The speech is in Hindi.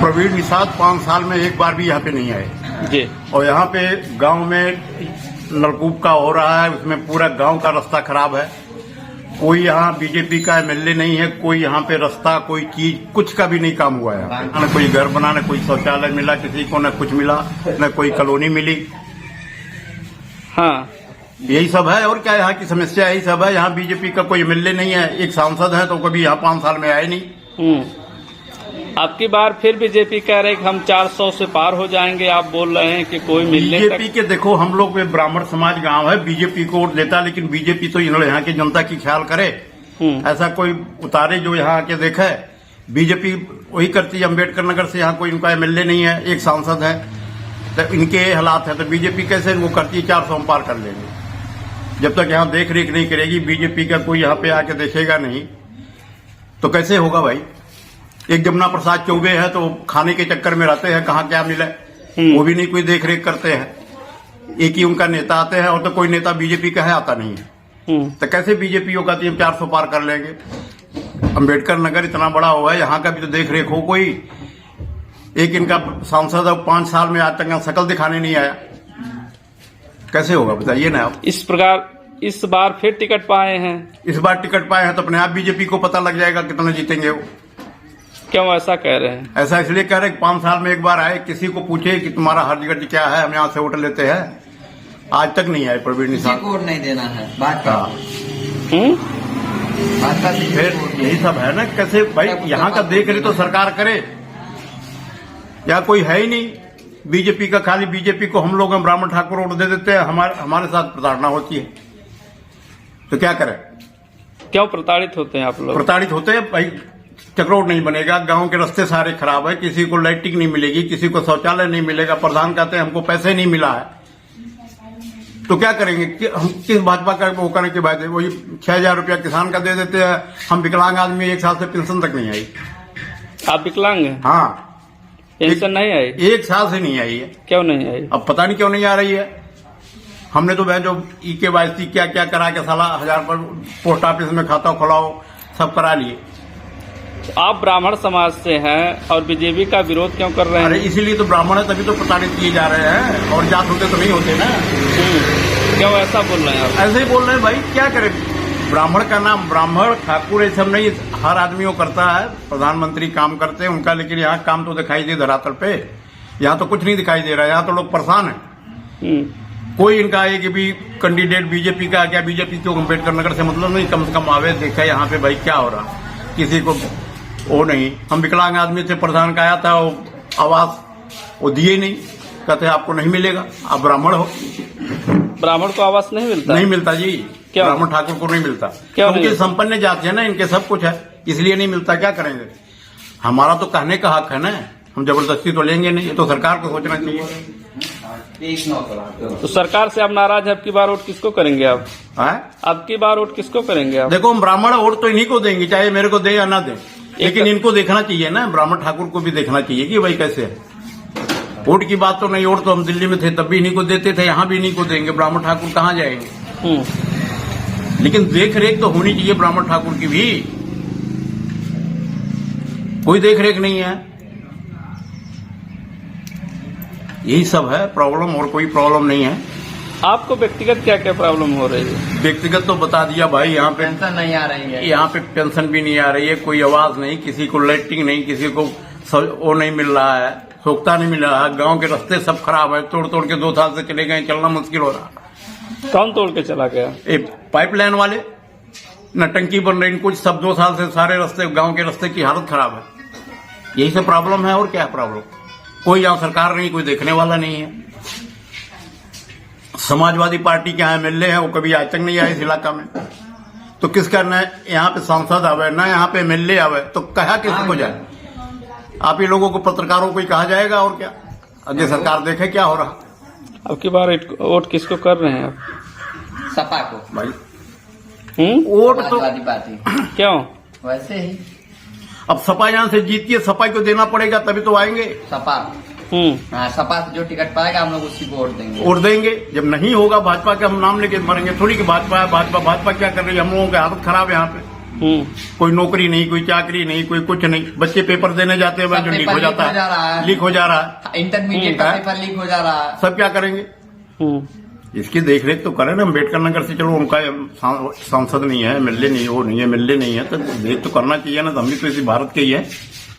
प्रवीण निषाद 5 साल में एक बार भी यहाँ पे नहीं आए जी। और यहाँ पे गांव में नलकूप का हो रहा है, उसमें पूरा गांव का रास्ता खराब है। कोई यहाँ बीजेपी का एमएलए नहीं है, कोई यहाँ पे रास्ता कोई चीज कुछ का भी नहीं काम हुआ है। न कोई घर बना, न कोई शौचालय मिला किसी को, न कुछ मिला, न कोई कॉलोनी मिली। हाँ, यही सब है और क्या यहाँ की समस्या यही सब है। यहाँ बीजेपी का कोई एमएलए नहीं है, एक सांसद है तो कभी यहाँ 5 साल में आए नहीं। आपकी बार फिर बीजेपी कह रहे कि हम 400 से पार हो जाएंगे, आप बोल रहे हैं कि कोई मिलने बीजेपी के देखो, हम लोग ब्राह्मण समाज गांव है, बीजेपी को वोट देता, लेकिन बीजेपी तो इन्होंने यहाँ की जनता की ख्याल करे, ऐसा कोई उतारे जो यहाँ आके देखे। बीजेपी वही करती है। अम्बेडकर नगर से यहाँ कोई इनका एमएलए नहीं है, एक सांसद है, तो इनके हालात है तो बीजेपी कैसे वो करती है 400 हम पार कर लेंगे। जब तक यहाँ देख रेख नहीं करेगी बीजेपी का, कोई यहाँ पे आके देखेगा नहीं तो कैसे होगा भाई। एक जमुना प्रसाद चौबे है तो खाने के चक्कर में रहते हैं, कहाँ क्या मिले वो भी नहीं कोई देख रेख करते हैं। एक ही उनका नेता आते हैं और तो कोई नेता बीजेपी का है आता नहीं है, तो कैसे बीजेपी होगा 400 पार कर लेंगे। अम्बेडकर नगर इतना बड़ा हुआ है, यहाँ का भी तो देख रेख हो कोई। एक इनका सांसद अब 5 साल में आज तक शकल दिखाने नहीं आया, कैसे होगा बताइए ना आप। इस प्रकार इस बार फिर टिकट पाए हैं, इस बार टिकट पाए हैं तो अपने आप बीजेपी को पता लग जाएगा कितना जीतेंगे वो। क्यों ऐसा कह रहे हैं? ऐसा इसलिए कह रहे हैं कि 5 साल में एक बार आए, किसी को पूछे कि तुम्हारा हर्जगर्ज क्या है, हम यहाँ से वोट लेते हैं। आज तक नहीं आए प्रवीण निषाद, वोट नहीं देना है बात का। फिर यही सब है ना, कैसे भाई यहाँ का देख रहे तो सरकार करे, या कोई है ही नहीं बीजेपी का। खाली बीजेपी को हम लोग ब्राह्मण ठाकुर वोट दे देते हैं, हमारे साथ प्रताड़ना होती है, तो क्या करें। क्यों प्रताड़ित होते हैं आप लोग? प्रताड़ित होते हैं भाई, चक्रोड नहीं बनेगा, गांव के रास्ते सारे खराब है, किसी को लाइटिंग नहीं मिलेगी, किसी को शौचालय नहीं मिलेगा। प्रधान कहते हैं हमको पैसे नहीं मिला है, तो क्या करेंगे हम किस भाजपा का वो करने के बाद वही 6,000 रुपया किसान का दे देते हैं। हम विकलांग आदमी 1 साल से पेंशन तक नहीं आई। आप विकलांग हैं? हाँ, पेंशन नहीं आई? 1 साल से नहीं आई है। क्यों नहीं आई? अब पता नहीं क्यों नहीं आ रही है। हमने तो जो EKYC क्या क्या करा के साला 1000 पर पोस्ट ऑफिस में खाता खुलाओ सब करा लिए। आप ब्राह्मण समाज से हैं और बीजेपी का विरोध क्यों कर रहे हैं? अरे इसीलिए तो ब्राह्मण है, तभी तो प्रताड़ित किए जा रहे हैं, और जात होते तो नहीं होते ना। क्यों ऐसा बोल रहे हैं आप? ऐसे ही बोल रहे हैं भाई, क्या करें। ब्राह्मण का नाम ब्राह्मण ठाकुर ये सब नहीं, हर आदमी वो करता है। प्रधानमंत्री काम करते हैं उनका, लेकिन यहाँ काम तो दिखाई दे धरातल पे, यहाँ तो कुछ नहीं दिखाई दे रहा है। यहाँ तो लोग परेशान है। कोई इनका है कि भी कैंडिडेट बीजेपी का, क्या बीजेपी को अम्बेडकर नगर से मतलब नहीं, कम से कम आवे देखा यहाँ पे भाई क्या हो रहा, किसी को वो नहीं। हम विकलांग आदमी से प्रधान का आया था, वो आवास वो दिए नहीं, कहते आपको नहीं मिलेगा, आप ब्राह्मण हो। ब्राह्मण को आवास नहीं मिलता? नहीं मिलता जी, क्या? ब्राह्मण ठाकुर को नहीं मिलता। क्योंकि संपन्न जाति है ना, इनके सब कुछ है, इसलिए नहीं मिलता। क्या करेंगे, हमारा तो कहने का हक है ना, हम जबरदस्ती तो लेंगे नहीं, ये तो सरकार को सोचना चाहिए। तो सरकार से आप नाराज है, अब की बार वोट किसको करेंगे आप? अब की बार वोट किसको करेंगे आप? देखो हम ब्राह्मण वोट तो इन्हीं को देंगे, चाहे मेरे को दे या ना दे, लेकिन इनको देखना चाहिए ना, ब्राह्मण ठाकुर को भी देखना चाहिए कि भाई कैसे है। वोट की बात तो नहीं, वोट तो हम दिल्ली में थे तब भी इन्हीं को देते थे, यहाँ भी इन्हीं को देंगे। ब्राह्मण ठाकुर कहाँ जाएंगे? लेकिन देख रेख तो होनी चाहिए ब्राह्मण ठाकुर की भी, कोई देख रेख नहीं है। यही सब है प्रॉब्लम, और कोई प्रॉब्लम नहीं है। आपको व्यक्तिगत क्या क्या प्रॉब्लम हो रही है? व्यक्तिगत तो बता दिया भाई, यहाँ पे पेंशन नहीं आ रही है, यहाँ पे पेंशन भी नहीं आ रही है, कोई आवाज नहीं, किसी को लाइटिंग नहीं, किसी को वो नहीं मिल रहा है, सोखता नहीं मिल रहा है। गांव के रास्ते सब खराब है, तोड़ तोड़ के 2 साल से चले गए, चलना मुश्किल हो रहा। कौन तोड़ के चला गया? पाइपलाइन वाले न टंकी बन रही, कुछ सब 2 साल से सारे रास्ते, गांव के रास्ते की हालत खराब है। यही सब प्रॉब्लम है, और क्या प्रॉब्लम। कोई यहाँ सरकार नहीं, कोई देखने वाला नहीं है। समाजवादी पार्टी के यहाँ एमएलए है, वो कभी आज तक नहीं आए इस इलाका में, तो किस करना है। यहाँ पे सांसद आवे ना, यहाँ पे एमएलए आवे, तो कहा किसको जाए। आप ही लोगों को, पत्रकारों को ही कहा जाएगा, और क्या। अजय सरकार देखे क्या हो रहा। अब की बार वोट किसको कर रहे हैं आप? सपा को भाई वोट तो पार्टी। क्यों? वैसे ही अब सपा यहाँ से जीती है, सपा को देना पड़ेगा तभी तो आएंगे। सपा सपा से जो टिकट पाएगा हम लोग उसी को वोट देंगे। वोट देंगे, जब नहीं होगा भाजपा के हम नाम लेके मरेंगे थोड़ी कि भाजपा है, भाजपा क्या कर रही है। हम लोगों की हालत खराब है यहाँ पे। कोई नौकरी नहीं, कोई चाकरी नहीं, कोई कुछ नहीं। बच्चे पेपर देने जाते हैं, जो लीक हो जाता है, लीक हो जा रहा है। इंटरमीडिएट का पेपर लीक हो जा रहा है। सब क्या करेंगे? इसकी देखरेख तो करें ना। अम्बेडकर नगर से चलो उनका सांसद नहीं है, एमएलए नहीं, वो नहीं है, एमएलए नहीं है, तो देख तो करना चाहिए ना। तो हम भी तो इसी भारत के ही है।